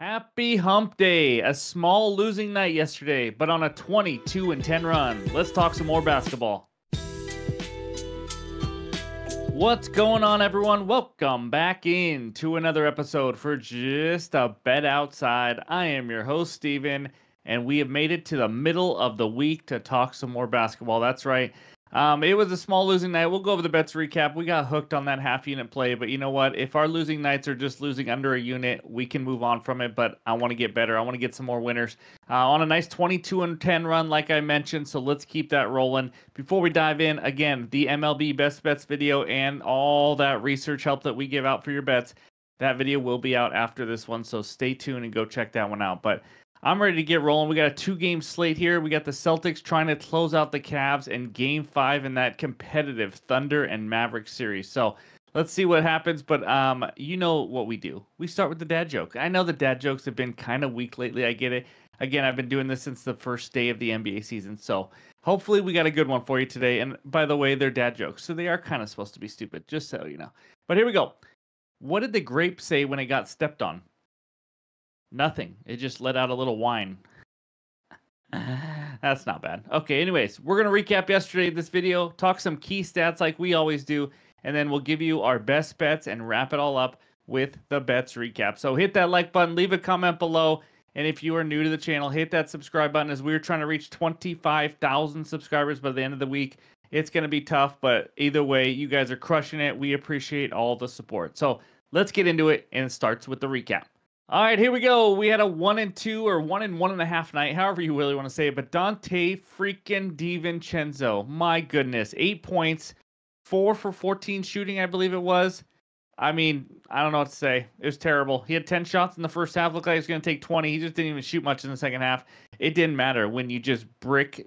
Happy hump day. A small losing night yesterday, but on a 22-10 run. Let's talk some more basketball. What's going on, everyone? Welcome back in to another episode for Just a Bet Outside. I am your host, Steven, and we have made it to the middle of the week to talk some more basketball. That's right. It was a small losing night. We'll go over the bets recap. We got hooked on that half unit play, but you know what? If our losing nights are just losing under a unit, we can move on from it. But I want to get better. I want to get some more winners on a nice 22-10 run, like I mentioned. So let's keep that rolling. Before we dive in, again, the MLB best bets video and all that research help that we give out for your bets, that video will be out after this one. So stay tuned and go check that one out. But I'm ready to get rolling. We got a 2-game slate here. We got the Celtics trying to close out the Cavs in Game 5 in that competitive Thunder and Mavericks series. So let's see what happens. But you know what we do. We start with the dad joke. I know the dad jokes have been kind of weak lately. I get it. Again, I've been doing this since the first day of the NBA season. So hopefully we got a good one for you today. And by the way, they're dad jokes. So they are kind of supposed to be stupid, just so you know. But here we go. What did the grape say when it got stepped on? Nothing. It just let out a little whine. That's not bad. Okay, anyways, we're going to recap this video, talk some key stats like we always do, and then we'll give you our best bets and wrap it all up with the bets recap. So hit that like button, leave a comment below, and if you are new to the channel, hit that subscribe button as we're trying to reach 25,000 subscribers by the end of the week. It's going to be tough, but either way, you guys are crushing it. We appreciate all the support. So let's get into it, and it starts with the recap. All right, here we go. We had a 1-2 or 1-1.5 night, however you really want to say it. But Dante freaking DiVincenzo, my goodness, 8 points, 4 for 14 shooting, I believe it was. I mean, I don't know what to say. It was terrible. He had 10 shots in the first half. Looked like he was going to take 20. He just didn't even shoot much in the second half. It didn't matter when you just brick.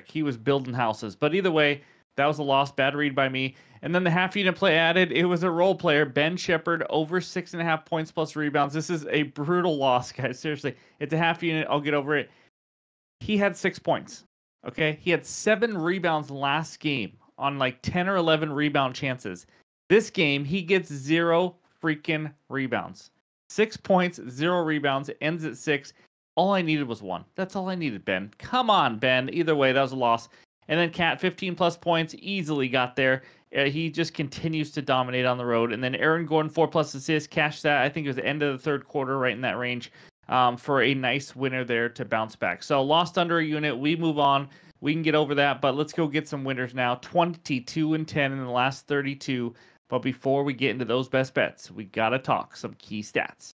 He was building houses. But either way, that was a loss. Bad read by me. And then the half unit play added, it was a role player, Ben Shepherd, over 6.5 points plus rebounds. This is a brutal loss, guys. Seriously, it's a half unit. I'll get over it. He had 6 points. Okay, he had 7 rebounds last game on like 10 or 11 rebound chances. This game, he gets 0 freaking rebounds. 6 points, 0 rebounds, ends at 6. All I needed was 1. That's all I needed, Ben. Come on, Ben. Either way, that was a loss. And then Cat, 15 plus points, easily got there. He just continues to dominate on the road. And then Aaron Gordon, 4 plus assists, cashed that. I think it was the end of the third quarter, right in that range, for a nice winner there to bounce back. So lost under a unit. We move on. We can get over that, but let's go get some winners now. 22-10 in the last 32. But before we get into those best bets, we got to talk some key stats.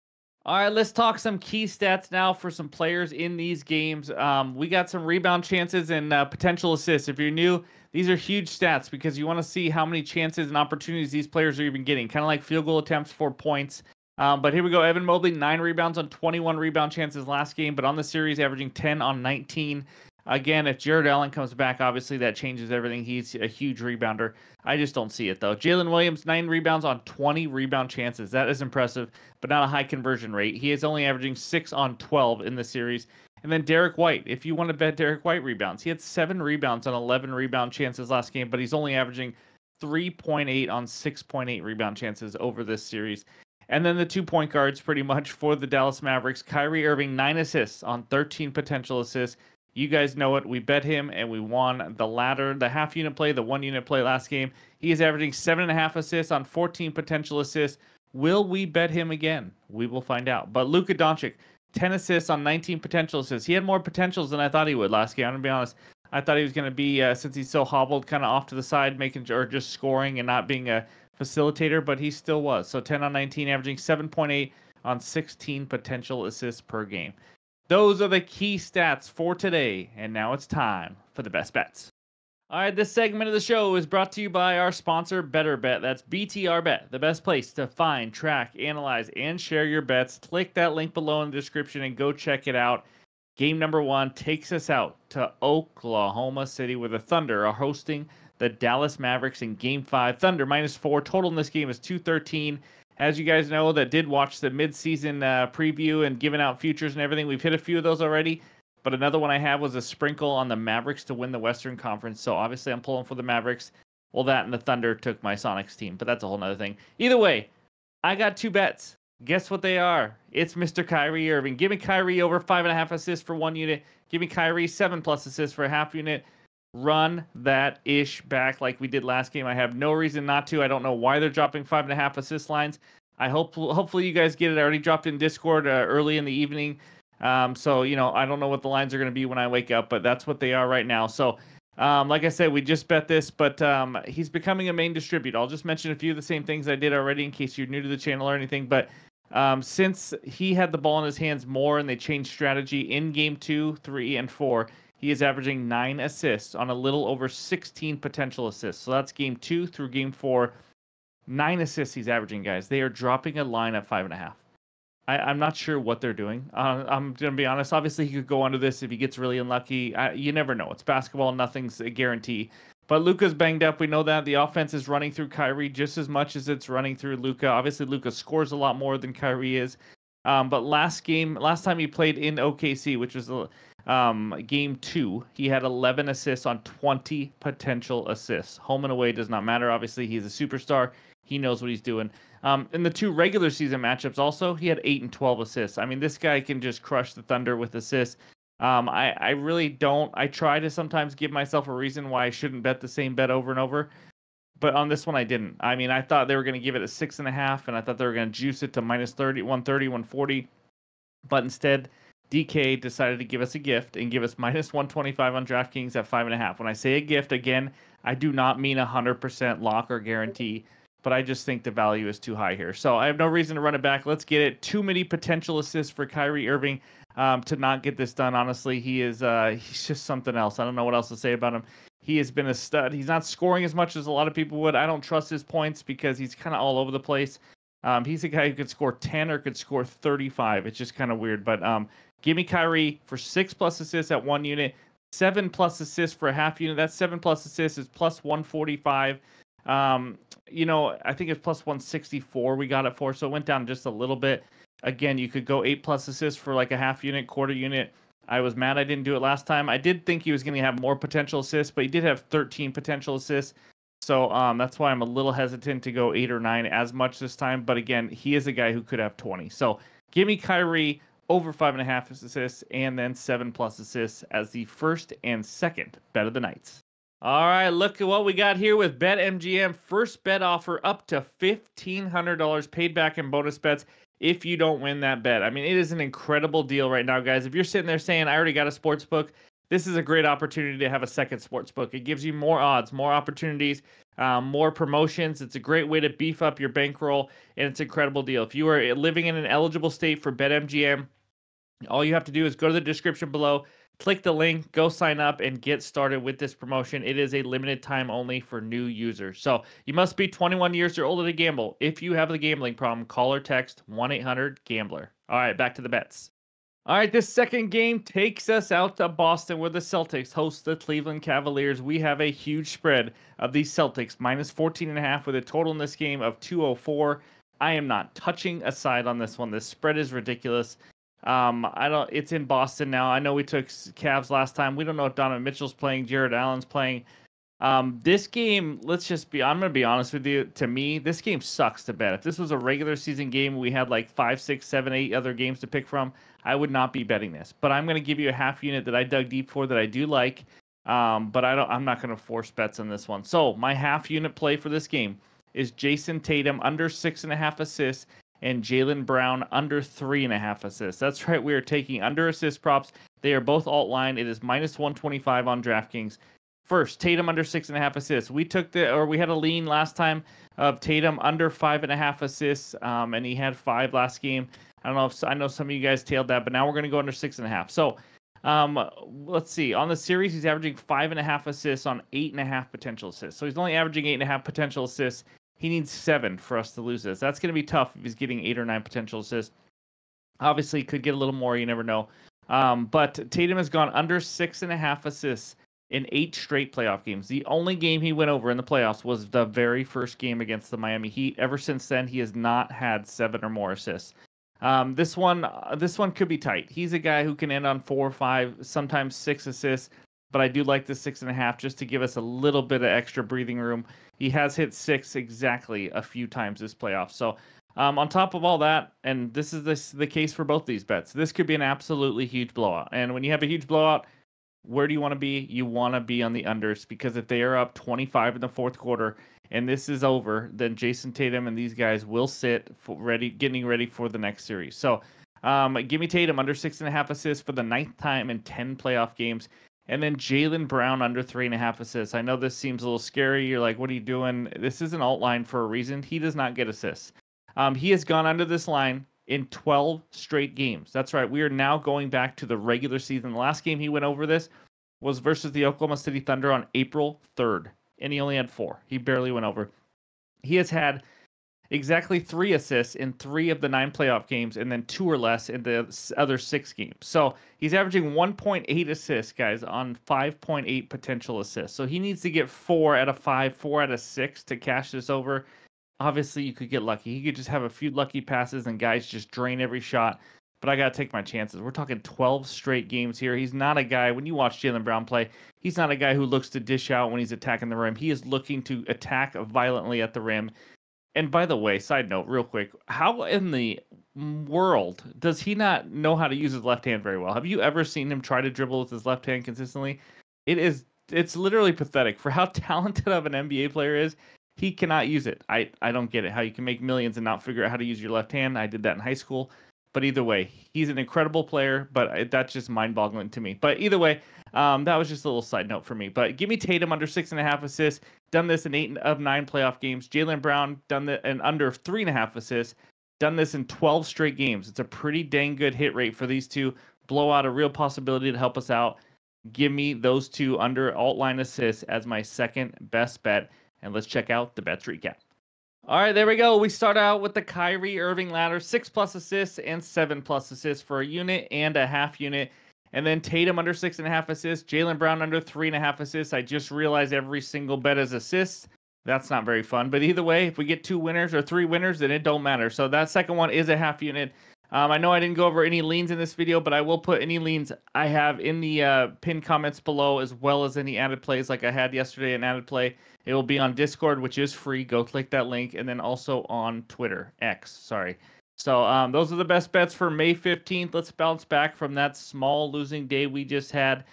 All right, let's talk some key stats now for some players in these games. We got some rebound chances and potential assists. If you're new, these are huge stats because you want to see how many chances and opportunities these players are even getting, kind of like field goal attempts for points. But here we go. Evan Mobley, 9 rebounds on 21 rebound chances last game, but on the series, averaging 10 on 19. Again, if Jared Allen comes back, obviously that changes everything. He's a huge rebounder. I just don't see it, though. Jalen Williams, 9 rebounds on 20 rebound chances. That is impressive, but not a high conversion rate. He is only averaging 6 on 12 in the series. And then Derek White, if you want to bet Derek White rebounds, he had 7 rebounds on 11 rebound chances last game, but he's only averaging 3.8 on 6.8 rebound chances over this series. And then the 2 point guards pretty much for the Dallas Mavericks. Kyrie Irving, 9 assists on 13 potential assists. You guys know it. We bet him and we won the latter, the half unit play, the 1 unit play last game. He is averaging 7.5 assists on 14 potential assists. Will we bet him again? We will find out. But Luka Doncic, 10 assists on 19 potential assists. He had more potentials than I thought he would last game. I'm going to be honest. I thought he was going to be, since he's so hobbled, kind of off to the side, making or just scoring and not being a facilitator, but he still was. So 10 on 19, averaging 7.8 on 16 potential assists per game. Those are the key stats for today, and now it's time for the best bets. All right, this segment of the show is brought to you by our sponsor, BetterBet. That's BTR Bet, the best place to find, track, analyze, and share your bets. Click that link below in the description and go check it out. Game number 1 takes us out to Oklahoma City, where the Thunder are hosting the Dallas Mavericks in Game 5. Thunder -4. Total in this game is 213. As you guys know that did watch the midseason preview and giving out futures and everything, we've hit a few of those already. But another one I have was a sprinkle on the Mavericks to win the Western Conference. So obviously I'm pulling for the Mavericks. Well, that and the Thunder took my Sonics team, but that's a whole nother thing. Either way, I got 2 bets. Guess what they are? It's Mr. Kyrie Irving. Give me Kyrie over 5.5 assists for 1 unit. Give me Kyrie 7+ assists for a half unit. Run that ish back like we did last game. I have no reason not to. I don't know why they're dropping 5.5 assist lines. I hopefully you guys get it. I already dropped in Discord early in the evening. So I don't know what the lines are going to be when I wake up, but that's what they are right now. So like I said, we just bet this, but he's becoming a main distributor. I'll just mention a few of the same things I did already in case you're new to the channel or anything. But since he had the ball in his hands more and they changed strategy in game 2, 3, and 4, he is averaging 9 assists on a little over 16 potential assists. So that's game 2 through game 4. 9 assists he's averaging, guys. They are dropping a line at 5.5. I'm not sure what they're doing. I'm going to be honest. Obviously, he could go under this if he gets really unlucky. You never know. It's basketball. Nothing's a guarantee. But Luka's banged up. We know that. The offense is running through Kyrie just as much as it's running through Luka. Obviously, Luka scores a lot more than Kyrie is. But last time he played in OKC, which was game 2, he had 11 assists on 20 potential assists. Home and away does not matter. Obviously, he's a superstar. He knows what he's doing. In the 2 regular season matchups also, he had 8 and 12 assists. I mean, this guy can just crush the Thunder with assists. I really don't. I try to sometimes give myself a reason why I shouldn't bet the same bet over and over. But on this one, I didn't. I mean, I thought they were going to give it a 6.5, and I thought they were going to juice it to minus 30, 130, 140. But instead, DK decided to give us a gift and give us minus 125 on DraftKings at 5.5. When I say a gift, again, I do not mean 100% lock or guarantee, but I just think the value is too high here. So I have no reason to run it back. Let's get it. Too many potential assists for Kyrie Irving to not get this done. Honestly, he's just something else. I don't know what else to say about him. He has been a stud. He's not scoring as much as a lot of people would. I don't trust his points because he's kind of all over the place. He's a guy who could score 10 or could score 35. It's just kind of weird. But give me Kyrie for 6+ assists at 1 unit, 7+ assists for a half unit. That 7+ assists is plus 145. I think it's plus 164 we got it for, so it went down just a little bit. Again, you could go 8+ assists for like a half unit, quarter unit. I was mad I didn't do it last time. I did think he was going to have more potential assists, but he did have 13 potential assists. So that's why I'm a little hesitant to go 8 or 9 as much this time. But again, he is a guy who could have 20. So give me Kyrie over 5.5 assists and then 7+ assists as the first and second bet of the nights. All right, look at what we got here with BetMGM. First bet offer up to $1,500 paid back in bonus bets if you don't win that bet. I mean, it is an incredible deal right now, guys. If you're sitting there saying, I already got a sports book, this is a great opportunity to have a second sports book. It gives you more odds, more opportunities, more promotions. It's a great way to beef up your bankroll, and it's an incredible deal. If you are living in an eligible state for BetMGM, all you have to do is go to the description below, click the link, go sign up, and get started with this promotion. It is a limited time only for new users. So you must be 21 years or older to gamble. If you have the gambling problem, call or text 1-800-GAMBLER. All right, back to the bets. All right, this second game takes us out to Boston where the Celtics host the Cleveland Cavaliers. We have a huge spread of the Celtics, minus 14.5 with a total in this game of 204. I am not touching a side on this one. This spread is ridiculous. It's in Boston now. I know we took Cavs last time. We don't know if Donovan Mitchell's playing, Jared Allen's playing. This game, I'm going to be honest with you. To me, this game sucks to bet. If this was a regular season game, we had like 5, 6, 7, 8 other games to pick from, I would not be betting this. But I'm going to give you a half unit that I dug deep for that I do like. But I'm not going to force bets on this one. So my half unit play for this game is Jason Tatum under 6.5 assists and Jaylen Brown under 3.5 assists. That's right. We are taking under assist props. They are both alt line. It is minus 125 on DraftKings. First, Tatum under 6.5 assists. We had a lean last time of Tatum under 5.5 assists, and he had 5 last game. I know some of you guys tailed that, but now we're going to go under 6.5. So let's see. On the series, he's averaging 5.5 assists on 8.5 potential assists. So he's only averaging 8.5 potential assists. He needs 7 for us to lose this. That's going to be tough if he's getting 8 or 9 potential assists. Obviously, could get a little more. You never know. But Tatum has gone under 6.5 assists in 8 straight playoff games. The only game he went over in the playoffs was the very first game against the Miami Heat. Ever since then, he has not had 7 or more assists. This one could be tight. He's a guy who can end on 4 or 5, sometimes 6 assists. But I do like the 6.5 just to give us a little bit of extra breathing room. He has hit 6 exactly a few times this playoff. So On top of all that, and this is the case for both these bets, this could be an absolutely huge blowout. And when you have a huge blowout, where do you want to be? You want to be on the unders, because if they are up 25 in the fourth quarter and this is over, then Jason Tatum and these guys will sit getting ready for the next series. So give me Tatum under 6.5 assists for the ninth time in 10 playoff games. And then Jaylen Brown under 3.5 assists. I know this seems a little scary. You're like, what are you doing? This is an alt line for a reason. He does not get assists. He has gone under this line in 12 straight games. That's right. We are now going back to the regular season. The last game he went over this was versus the Oklahoma City Thunder on April 3rd, and he only had 4. He barely went over. He has had exactly 3 assists in 3 of the 9 playoff games, and then 2 or less in the other 6 games. So he's averaging 1.8 assists, guys, on 5.8 potential assists. So he needs to get 4 out of 5, 4 out of 6 to cash this over. Obviously, you could get lucky. He could just have a few lucky passes and guys just drain every shot. But I got to take my chances. We're talking 12 straight games here. He's not a guy, when you watch Jaylen Brown play, he's not a guy who looks to dish out when he's attacking the rim. He is looking to attack violently at the rim. And by the way, side note, real quick, how in the world does he not know how to use his left hand very well? Have you ever seen him try to dribble with his left hand consistently? It's literally pathetic for how talented of an NBA player is. He cannot use it. I don't get it. How you can make millions and not figure out how to use your left hand. I did that in high school. But either way, he's an incredible player, but that's just mind-boggling to me. But either way, that was just a little side note for me. But give me Tatum under 6.5 assists. Done this in 8 of 9 playoff games. Jaylen Brown done that in under 3.5 assists. Done this in 12 straight games. It's a pretty dang good hit rate for these two. Blow out a real possibility to help us out. Give me those two under alt line assists as my second best bet. And let's check out the bets recap. All right, there we go. We start out with the Kyrie Irving ladder, 6+ assists and 7+ assists for a unit and a half unit. And then Tatum under 6.5 assists, Jaylen Brown under 3.5 assists. I just realized every single bet is assists. That's not very fun. But either way, if we get 2 winners or 3 winners, then it don't matter. So that second one is a half unit. I know I didn't go over any leans in this video, but I will put any leans I have in the pinned comments below, as well as any added plays like I had yesterday, an added play. It will be on Discord, which is free. Go click that link. And then also on Twitter, X, sorry. So those are the best bets for May 15th. Let's bounce back from that small losing day we just had.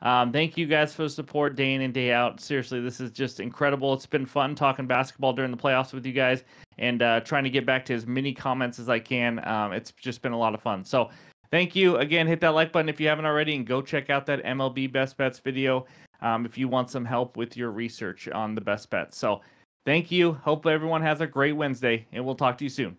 Thank you guys for the support day in and day out. Seriously, this is just incredible. It's been fun talking basketball during the playoffs with you guys and trying to get back to as many comments as I can. It's just been a lot of fun. So thank you. Again, hit that like button if you haven't already, and go check out that MLB Best Bets video if you want some help with your research on the best bets. So thank you. Hope everyone has a great Wednesday, and we'll talk to you soon.